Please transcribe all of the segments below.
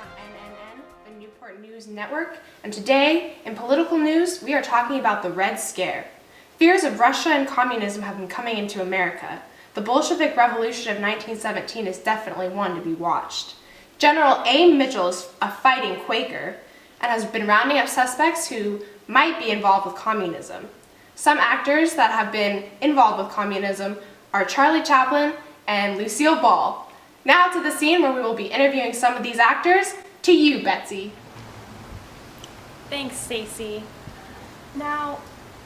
on NNN, the Newport News Network, and today, in political news, we are talking about the Red Scare. Fears of Russia and communism have been coming into America. The Bolshevik Revolution of 1917 is definitely one to be watched. General A. Mitchell is a fighting Quaker and has been rounding up suspects who might be involved with communism. Some actors that have been involved with communism are Charlie Chaplin and Lucille Ball. Now to the scene where we will be interviewing some of these actors. To you, Betsy. Thanks, Stacy. Now,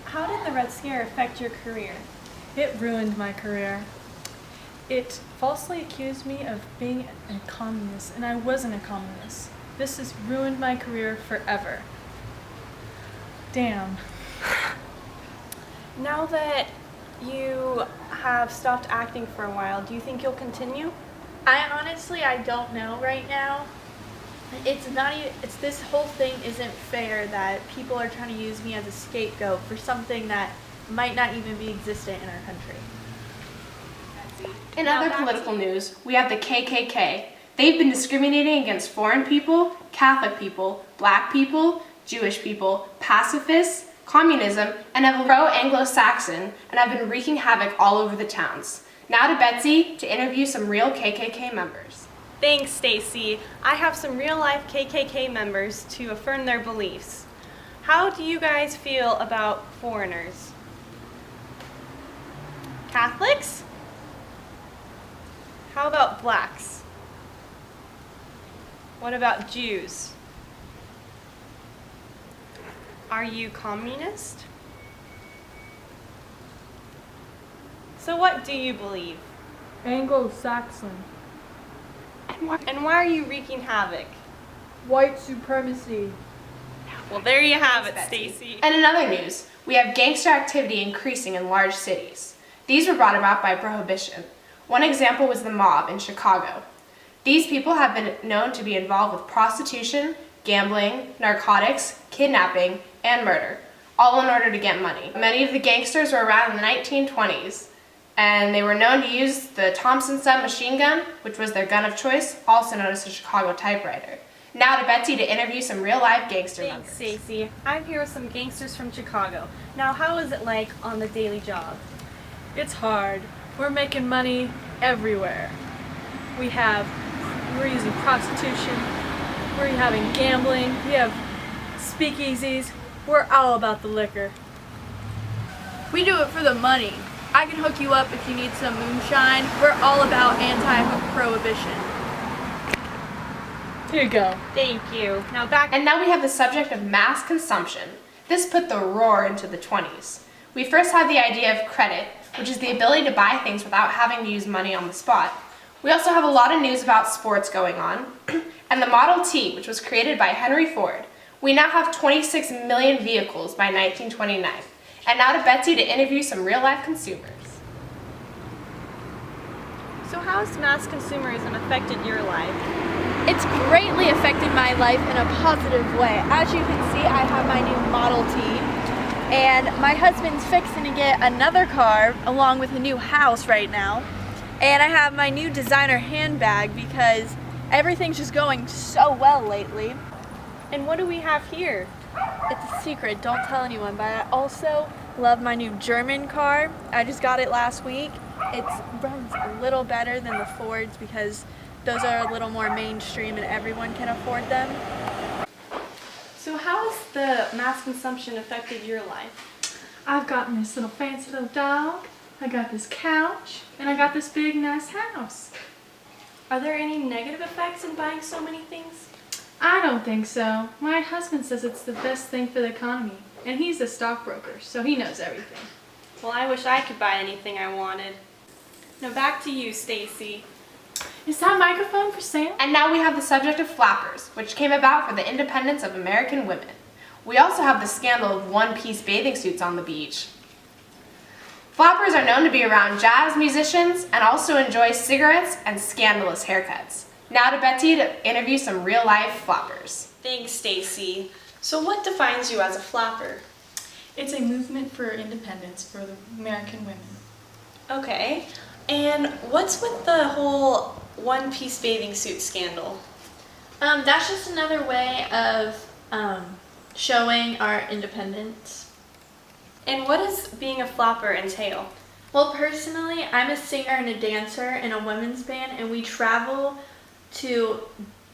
how did the Red Scare affect your career? It ruined my career. It falsely accused me of being a communist, and I wasn't a communist. This has ruined my career forever. Damn. Now that you have stopped acting for a while, do you think you'll continue? I don't know right now. This whole thing isn't fair that people are trying to use me as a scapegoat for something that might not even be existent in our country. In other political news, we have the KKK. They've been discriminating against foreign people, Catholic people, black people, Jewish people, pacifists, communism, and have pro-Anglo-Saxon and have been wreaking havoc all over the towns. Now to Betsy to interview some real KKK members. Thanks, Stacy. I have some real-life KKK members to affirm their beliefs. How do you guys feel about foreigners? Catholics? How about blacks? What about Jews? Are you communist? So what do you believe? Anglo-Saxon. And why are you wreaking havoc? White supremacy. Well, there you have it, Stacy. And in other news, we have gangster activity increasing in large cities. These were brought about by prohibition. One example was the mob in Chicago. These people have been known to be involved with prostitution, gambling, narcotics, kidnapping, and murder, all in order to get money. Many of the gangsters were around in the 1920s, and they were known to use the Thompson submachine gun, which was their gun of choice, also known as the Chicago typewriter. Now to Betsy to interview some real-life gangster members. Thanks, Stacy. I'm here with some gangsters from Chicago. Now, how is it like on the daily job? It's hard. We're making money everywhere. We're using prostitution, we're having gambling, we have speakeasies, we're all about the liquor. We do it for the money. I can hook you up if you need some moonshine. We're all about anti-prohibition. Here you go. Thank you. Now back. And now we have the subject of mass consumption. This put the roar into the 20s. We first had the idea of credit, which is the ability to buy things without having to use money on the spot. We also have a lot of news about sports going on, and the Model T, which was created by Henry Ford. We now have 26 million vehicles by 1929. And now to Betsy to interview some real-life consumers. So how has mass consumerism affected your life? It's greatly affected my life in a positive way. As you can see, I have my new Model T, and my husband's fixing to get another car along with a new house right now. And I have my new designer handbag because everything's just going so well lately. And what do we have here? It's a secret, don't tell anyone, but I also love my new German car. I just got it last week. It runs a little better than the Fords because those are a little more mainstream and everyone can afford them. So how has the mass consumption affected your life? I've gotten this little fancy little dog, I got this couch, and I got this big nice house. Are there any negative effects in buying so many things? I don't think so. My husband says it's the best thing for the economy, and he's a stockbroker, so he knows everything. Well, I wish I could buy anything I wanted. Now back to you, Stacy. Is that microphone for sale? And now we have the subject of flappers, which came about for the independence of American women. We also have the scandal of one-piece bathing suits on the beach. Flappers are known to be around jazz musicians and also enjoy cigarettes and scandalous haircuts. Now to Betsy to interview some real-life flappers. Thanks, Stacy. So what defines you as a flapper? It's a movement for independence for the American women. Okay. And what's with the whole one-piece bathing suit scandal? That's just another way of showing our independence. And what does being a flapper entail? Well, personally, I'm a singer and a dancer in a women's band, and we travel to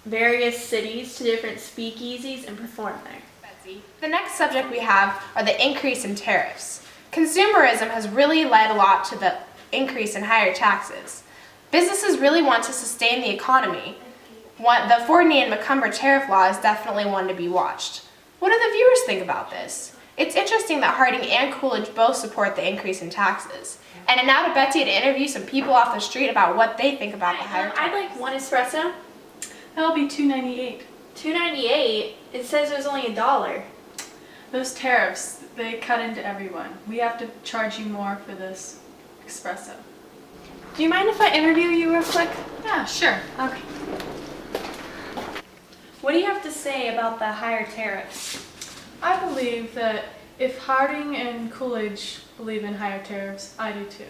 various cities, to different speakeasies, and perform there. The next subject we have are the increase in tariffs. Consumerism has really led a lot to the increase in higher taxes. Businesses really want to sustain the economy. The Fordney and Macomber tariff law is definitely one to be watched. What do the viewers think about this? It's interesting that Harding and Coolidge both support the increase in taxes. And now to Betsy to interview some people off the street about what they think about the higher I'd tariffs. like one espresso. That'll be $2.98. $2.98. It says it was only $1. Those tariffs, they cut into everyone. We have to charge you more for this espresso. Do you mind if I interview you real quick? Yeah, sure. Okay. What do you have to say about the higher tariffs? I believe that if Harding and Coolidge believe in higher tariffs, I do too.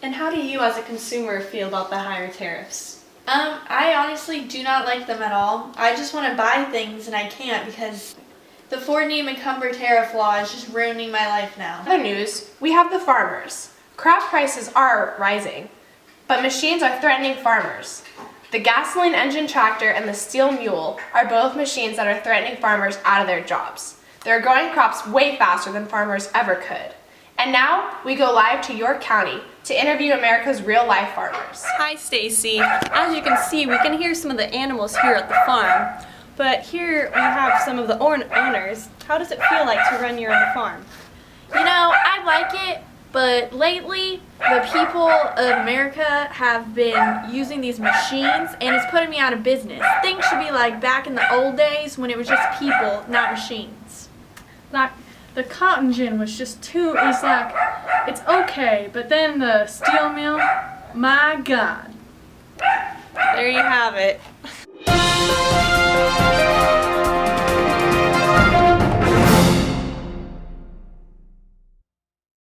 And how do you as a consumer feel about the higher tariffs? I honestly do not like them at all. I just want to buy things and I can't because the Fordney and Macomber tariff law is just ruining my life now. Other news, we have the farmers. Crop prices are rising, but machines are threatening farmers. The gasoline engine tractor and the steel mule are both machines that are threatening farmers out of their jobs. They're growing crops way faster than farmers ever could. And now we go live to York County to interview America's real-life farmers. Hi, Stacy. As you can see, we can hear some of the animals here at the farm. But here we have some of the owners. How does it feel like to run your own farm? You know, I like it, but lately the people of America have been using these machines and it's putting me out of business. Things should be like back in the old days when it was just people, not machines. Like, the cotton gin was just too, it's like, it's okay, but then the steel mill, my God. There you have it.